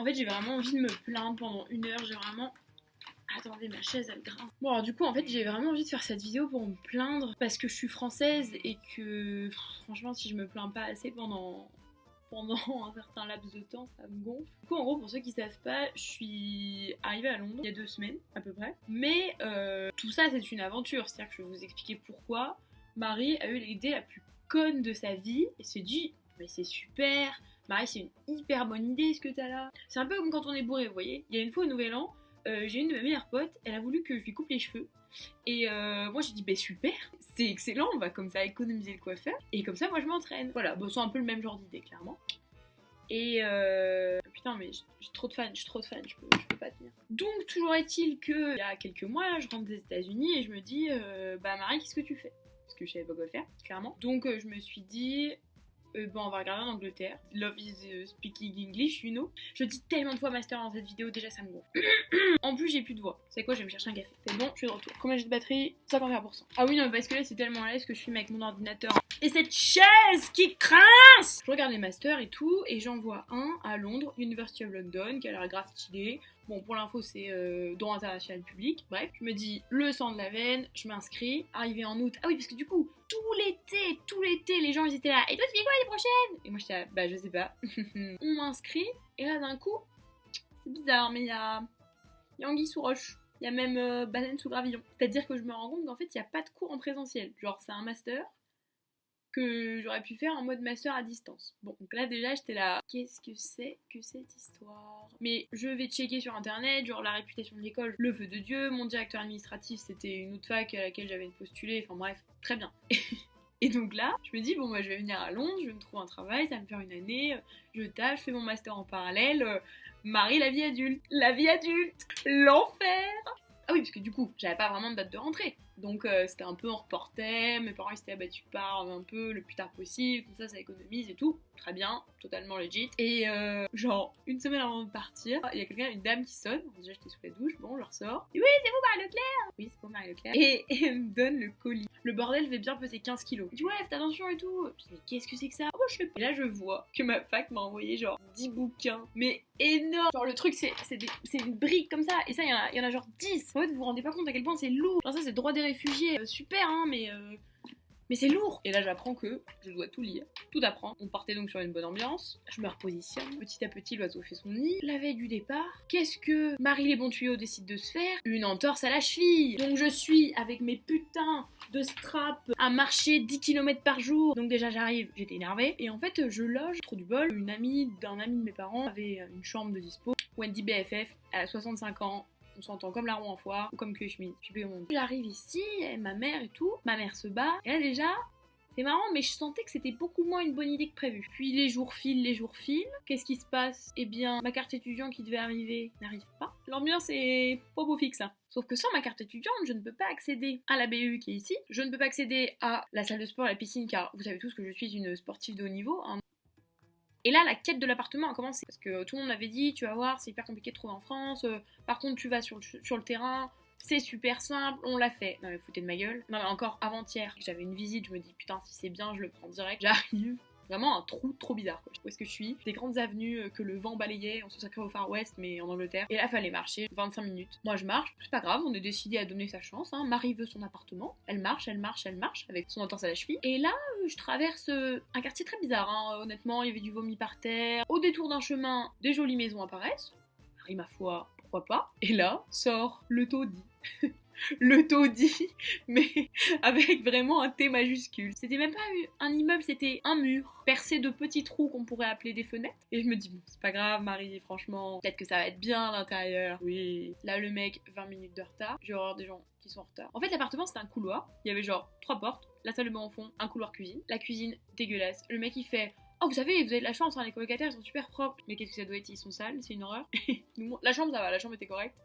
En fait, j'ai vraiment envie de me plaindre pendant 1 heure. J'ai vraiment... Attendez, ma chaise elle grince. Bon, alors du coup, en fait, j'ai vraiment envie de faire cette vidéo pour me plaindre parce que je suis française et que franchement, si je me plains pas assez pendant un certain laps de temps, ça me gonfle. Du coup, en gros, pour ceux qui savent pas, je suis arrivée à Londres il y a 2 semaines à peu près. Mais tout ça, c'est une aventure. C'est-à-dire que je vais vous expliquer pourquoi Marie a eu l'idée la plus conne de sa vie et s'est dit, mais c'est super, Marie, c'est une hyper bonne idée ce que t'as là. C'est un peu comme quand on est bourré, vous voyez. Il y a une fois au Nouvel An, j'ai une de mes meilleures potes, elle a voulu que je lui coupe les cheveux. Et moi j'ai dit bah super, c'est excellent, on va comme ça économiser le coiffeur. Et comme ça moi je m'entraîne. Voilà, bon, c'est un peu le même genre d'idée clairement. Et putain mais j'ai trop de fans, je peux pas tenir. Donc toujours est-il que il y a quelques mois je rentre des États-Unis et je me dis bah Marie qu'est-ce que tu fais? Parce que je savais pas quoi faire clairement. Donc je me suis dit bon, on va regarder en Angleterre. Love is speaking English, you know. Je dis tellement de fois master dans cette vidéo, déjà ça me gonfle. En plus, j'ai plus de voix. C'est quoi, je vais me chercher un café. C'est bon, je suis de retour. Combien j'ai de batterie? 51%. Ah oui, non, parce que là, c'est tellement à l'aise que je filme avec mon ordinateur. Et cette chaise qui crince! Je regarde les masters et tout, et j'en vois un à Londres, University of London, qui a l'air grave stylé. Bon, pour l'info, c'est droit international public. Bref, je me dis, le sang de la veine, je m'inscris. Arrivé en août. Ah oui, parce que du coup, tout l'été, les gens ils étaient là. Et toi, tu fais quoi l'année prochaine? Et moi, j'étais là, bah, je sais pas. On m'inscrit, et là, d'un coup, c'est bizarre, mais il y a anguille sous roche. Il y a même baleine sous gravillon. C'est-à-dire que je me rends compte qu'en fait, il n'y a pas de cours en présentiel. Genre, c'est un master que j'aurais pu faire en mode master à distance. Bon, donc là déjà j'étais là, qu'est-ce que c'est que cette histoire? Mais je vais checker sur internet, genre la réputation de l'école, le feu de Dieu, mon directeur administratif c'était une autre fac à laquelle j'avais postulé, enfin bref, très bien. Et donc là, je me dis, bon moi je vais venir à Londres, je vais me trouver un travail, ça va me faire 1 année, je tâche, je fais mon master en parallèle, Marie la vie adulte, l'enfer! Ah oui, parce que du coup, j'avais pas vraiment de date de rentrée. Donc c'était un peu en reportait, mes parents ils étaient bah tu pars un peu le plus tard possible, comme ça économise et tout. Très bien, totalement legit. Et genre, 1 semaine avant de partir, il y a quelqu'un, une dame qui sonne. Déjà j'étais sous la douche, bon je ressors. Et oui, c'est vous Marie Leclerc! Oui, c'est vous Marie Leclerc. Et elle me donne le colis. Le bordel devait bien peser 15 kilos. Je dis ouais, faites attention et tout. Puis mais qu'est-ce que c'est que ça? Oh, je sais pas. Et là je vois que ma fac m'a envoyé genre 10 bouquins. Mais énorme! Genre le truc c'est une brique comme ça. Et ça il y en a genre 10. En fait vous vous rendez pas compte à quel point c'est lourd. Genre ça c'est droit des réfugiés. Super hein, mais c'est lourd. Et là j'apprends que je dois tout lire, tout apprendre. On partait donc sur une bonne ambiance. Je me repositionne. Petit à petit l'oiseau fait son nid. La veille du départ, qu'est-ce que Marie les bons tuyaux décide de se faire? Une entorse à la cheville. Donc je suis avec mes putains de straps à marcher 10 km par jour. Donc déjà j'arrive, j'étais énervée. Et en fait je loge, trop du bol, une amie d'un ami de mes parents avait une chambre de dispo. Wendy BFF, elle a 65 ans. On s'entend comme la roue en foire ou comme que chemise. Je sais plus comment on dit. J'arrive ici, ma mère et tout. Ma mère se bat. Et là déjà, c'est marrant, mais je sentais que c'était beaucoup moins une bonne idée que prévu. Puis les jours filent. Qu'est-ce qui se passe? Eh bien, ma carte étudiant qui devait arriver n'arrive pas. L'ambiance est pas beau fixe, hein. Sauf que sans ma carte étudiante, je ne peux pas accéder à la BU qui est ici. Je ne peux pas accéder à la salle de sport, à la piscine, car vous savez tous que je suis une sportive de haut niveau, hein. Et là, la quête de l'appartement a commencé. Parce que tout le monde m'avait dit, tu vas voir, c'est hyper compliqué de trouver en France. Par contre, tu vas sur le terrain, c'est super simple, on l'a fait. Non mais foutez de ma gueule. Non mais encore avant-hier, j'avais une visite, je me dis, putain, si c'est bien, je le prends direct. J'arrive. Vraiment un trou trop bizarre quoi. Où est-ce que je suis? Des grandes avenues que le vent balayait, on se sacrait au Far West mais en Angleterre. Et là fallait marcher 25 minutes. Moi je marche, c'est pas grave, on est décidé à donner sa chance, hein. Marie veut son appartement, elle marche avec son entorse à la cheville. Et là je traverse un quartier très bizarre, hein. Honnêtement il y avait du vomi par terre. Au détour d'un chemin, des jolies maisons apparaissent. Marie ma foi, pourquoi pas. Et là sort le taudis. Le taudis, mais avec vraiment un T majuscule. C'était même pas un immeuble, c'était un mur percé de petits trous qu'on pourrait appeler des fenêtres. Et je me dis, bon, c'est pas grave, Marie, franchement, peut-être que ça va être bien à l'intérieur. Oui. Là, le mec, 20 minutes de retard. J'ai horreur des gens qui sont en retard. En fait, l'appartement, c'était un couloir. Il y avait genre 3 portes, la salle de bain au fond, un couloir cuisine. La cuisine, dégueulasse. Le mec, il fait... Oh, vous savez, vous avez de la chance, hein, les colocataires ils sont super propres. Mais qu'est-ce que ça doit être? Ils sont sales, c'est une horreur. La chambre, ça va, la chambre était correcte.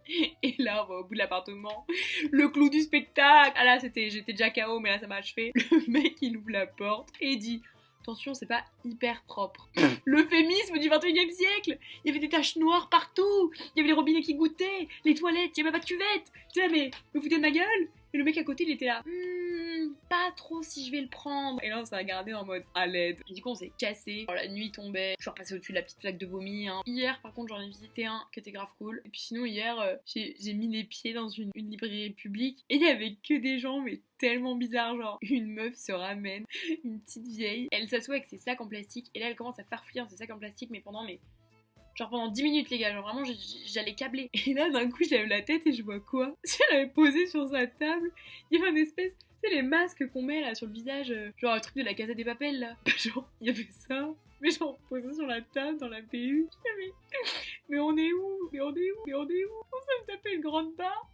Et là, on va au bout de l'appartement. Le clou du spectacle. Ah là, j'étais déjà KO, mais là, ça m'a achevé. Le mec, il ouvre la porte et il dit... Attention, c'est pas hyper propre. L'euphémisme du 21e siècle. Il y avait des taches noires partout. Il y avait les robinets qui goûtaient, les toilettes, il y avait même pas de cuvette. Tu sais, mais vous foutez de ma gueule? Et le mec à côté, il était là, pas trop si je vais le prendre. Et là, on s'est regardé en mode à l'aide. Et du coup, on s'est cassé. La nuit tombait. Je suis repassée au-dessus de la petite flaque de vomi. Hier, par contre, j'en ai visité un qui était grave cool. Et puis sinon, hier, j'ai mis les pieds dans une librairie publique. Et il y avait que des gens, mais tellement bizarre, genre une meuf se ramène, une petite vieille, elle s'assoit avec ses sacs en plastique et là elle commence à farfouiller dans ses sacs en plastique mais pendant 10 minutes les gars, genre vraiment j'allais câbler. Et là d'un coup je lève la tête et je vois quoi? Si elle avait posé sur sa table, il y avait un espèce, tu sais les masques qu'on met là sur le visage, genre un truc de la Casa des Papel là, genre il y avait ça, mais genre posé sur la table dans la PU. Mais on est où? Mais on est où? Mais on est où? On s'est me tapé une grande barre.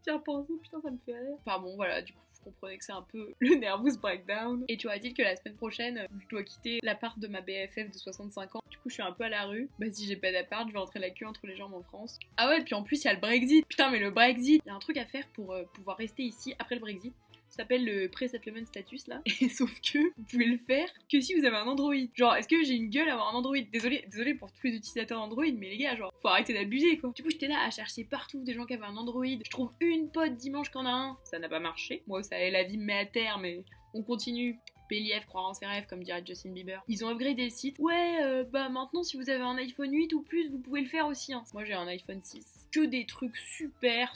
J'ai repensé, putain ça me fait rire. Enfin bon voilà, du coup vous comprenez que c'est un peu le nervous breakdown. Et tu vois-t-il que la semaine prochaine, je dois quitter l'appart de ma BFF de 65 ans. Du coup je suis un peu à la rue. Bah si j'ai pas d'appart, je vais rentrer la queue entre les jambes en France. Ah ouais, puis en plus il y a le Brexit. Putain mais le Brexit, il y a un truc à faire pour pouvoir rester ici après le Brexit. Ça s'appelle le pre-settlement status là. Et sauf que vous pouvez le faire que si vous avez un Android. Genre, est-ce que j'ai une gueule à avoir un Android? Désolé pour tous les utilisateurs d'Android, mais les gars, genre, faut arrêter d'abuser quoi. Du coup, j'étais là à chercher partout des gens qui avaient un Android. Je trouve une pote dimanche qui en a un. Ça n'a pas marché. Moi, ça la vie me met à terre, mais on continue. Pélief, croire en ses rêves, comme dirait Justin Bieber. Ils ont upgradé le site. Ouais, bah maintenant, si vous avez un iPhone 8 ou plus, vous pouvez le faire aussi. Hein. Moi, j'ai un iPhone 6. Que des trucs super.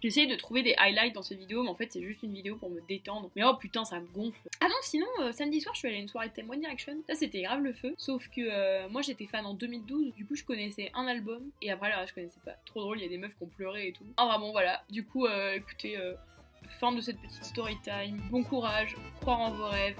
J'essaye de trouver des highlights dans cette vidéo, mais en fait, c'est juste une vidéo pour me détendre. Mais oh putain, ça me gonfle. Ah non, sinon, samedi soir, je suis allée à une soirée de One Direction. Ça, c'était grave le feu. Sauf que moi, j'étais fan en 2012. Du coup, je connaissais un album. Et après, là, je connaissais pas. Trop drôle, il y a des meufs qui ont pleuré et tout. Ah, vraiment, voilà. Du coup, écoutez... fin de cette petite story time. Bon courage, croire en vos rêves